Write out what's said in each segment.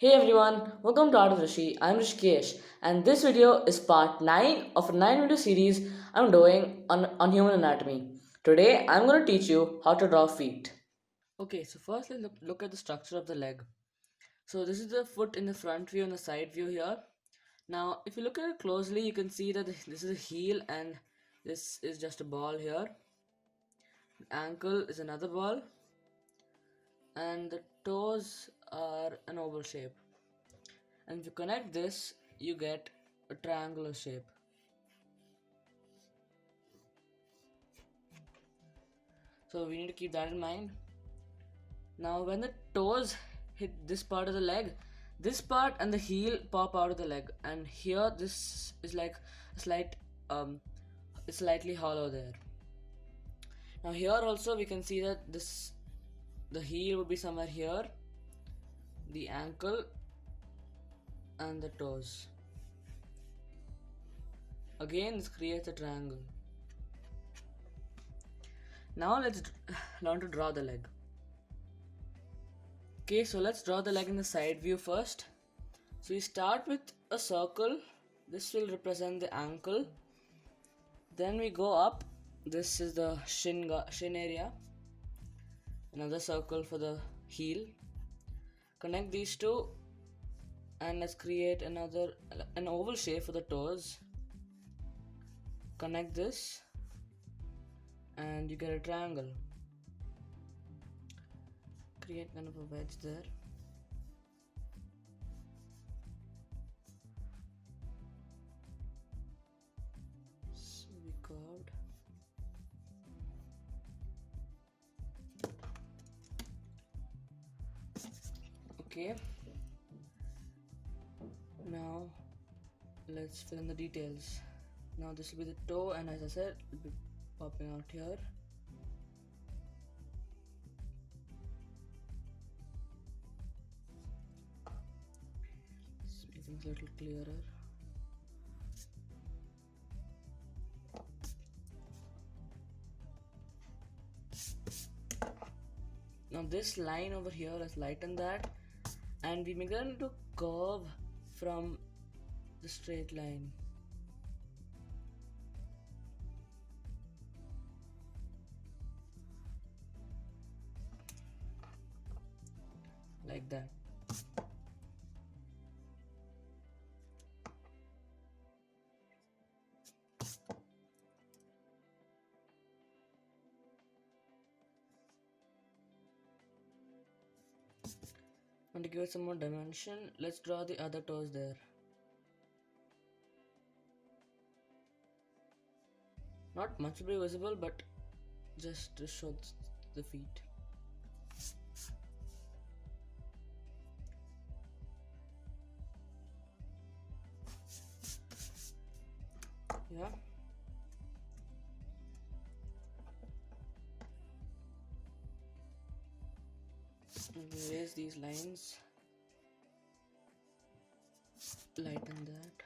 Hey everyone, welcome to Art of Rishi. I'm Rishikesh, and this video is part 9 of a 9 video series I'm doing on human anatomy. Today I'm going to teach you how to draw feet. Okay, so first let's look at the structure of the leg. So this is the foot in the front view and the side view here. Now, if you look at it closely, you can see that this is a heel and this is just a ball here. Ankle is another ball, and the toes are an oval shape. And if you connect this, you get a triangular shape. So we need to keep that in mind. Now when the toes hit this part of the leg, this part and the heel pop out of the leg, and here this is like a um it's slightly hollow there. Now here also we can see that the heel would be somewhere here, the ankle and the toes. Again, this creates a triangle. Now let's learn to draw the leg. Okay, so let's draw the leg in the side view first. So we start with a circle. This will represent the ankle. Then we go up. This is the shin area. Another circle for the heel. Connect these two, and let's create an oval shape for the toes. Connect this, and you get a triangle. Create kind of a wedge there. So we curved. Okay. Now let's fill in the details. Now this will be the toe, and as I said, it will be popping out here. Let's make things a little clearer. Now this line over here, let's lighten that, and we make that into a curve from the straight line. Like that. And to give it some more dimension, let's draw the other toes there. Not much will be visible, but just to show the feet. Yeah. And erase these lines. Lighten that.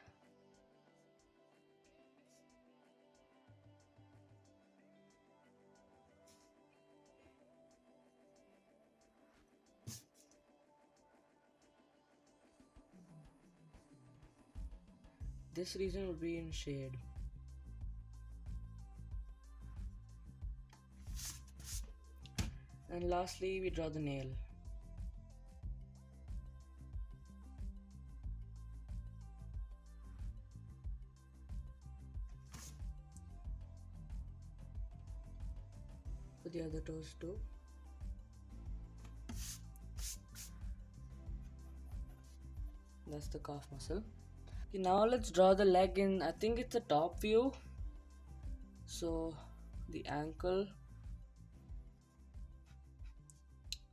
This region would be in shade. And lastly, we draw the nail. For the other toes too. That's the calf muscle. Okay, now let's draw the leg in, I think it's a top view. So the ankle,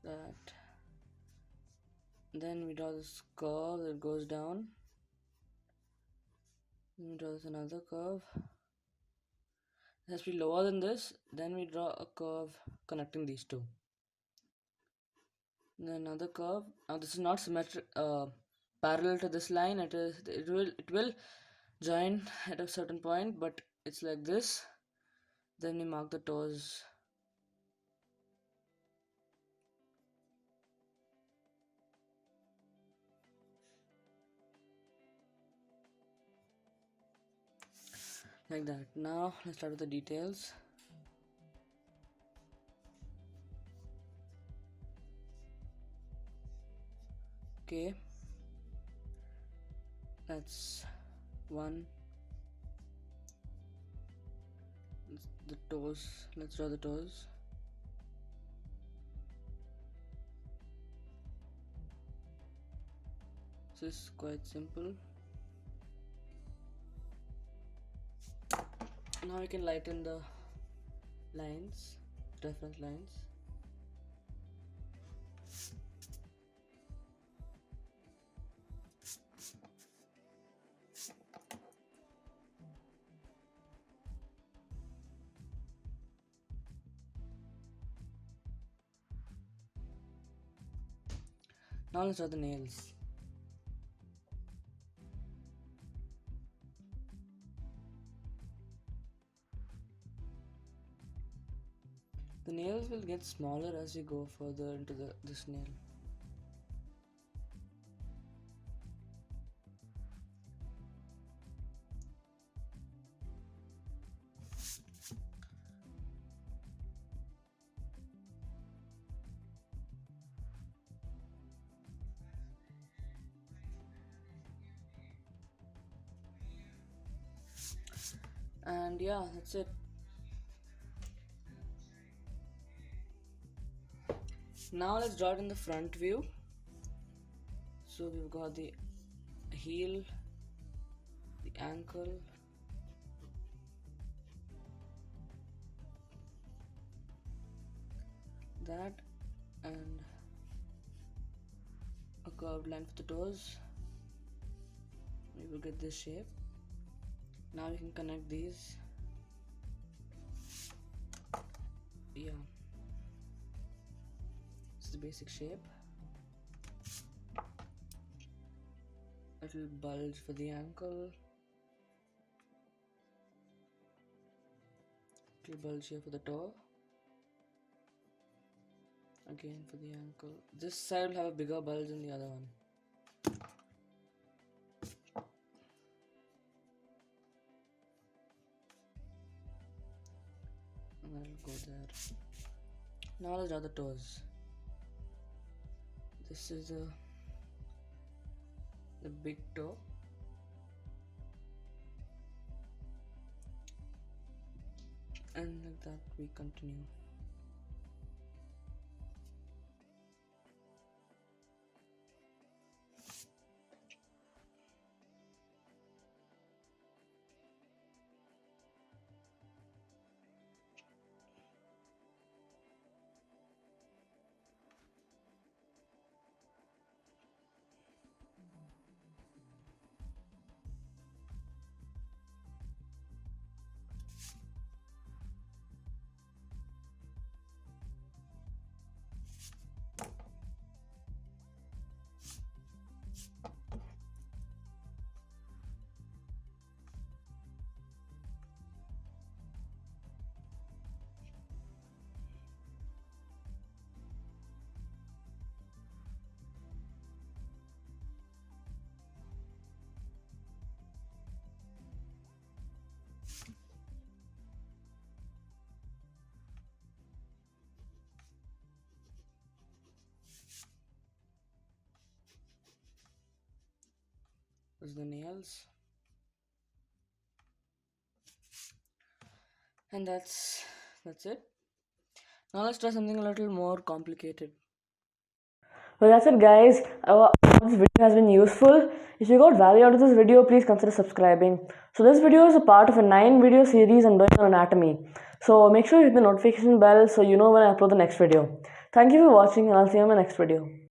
that, then we draw this curve that goes down. Then we draw this another curve. It has to be lower than this. Then we draw a curve connecting these two. Then another curve. Now this is not symmetric, parallel to this line. It will join at a certain point, but it's like this. Then we mark the toes. like that. Now let's start with the details. Okay, that's one. The toes, let's draw the toes. This is quite simple. Now we can lighten the lines, reference lines. Now let's draw the nails. The nails will get smaller as you go further into this nail. And yeah, that's it. Now let's draw it in the front view. So we've got the heel, the ankle, that, and a curved line for the toes. We will get this shape. Now we can connect these. Yeah, this is the basic shape. A little bulge for the ankle, little bulge here for the toe, again for the ankle. This side will have a bigger bulge than the other one. And I'll go there. Now let's draw the toes. This is the big toe. And like that we continue. This is the nails. And that's it. Now let's try something a little more complicated. Well, that's it, guys. This video has been useful. If you got value out of this video, please consider subscribing. So this video is a part of a 9-video series I'm doing on anatomy. So make sure you hit the notification bell so you know when I upload the next video. Thank you for watching, and I'll see you in my next video.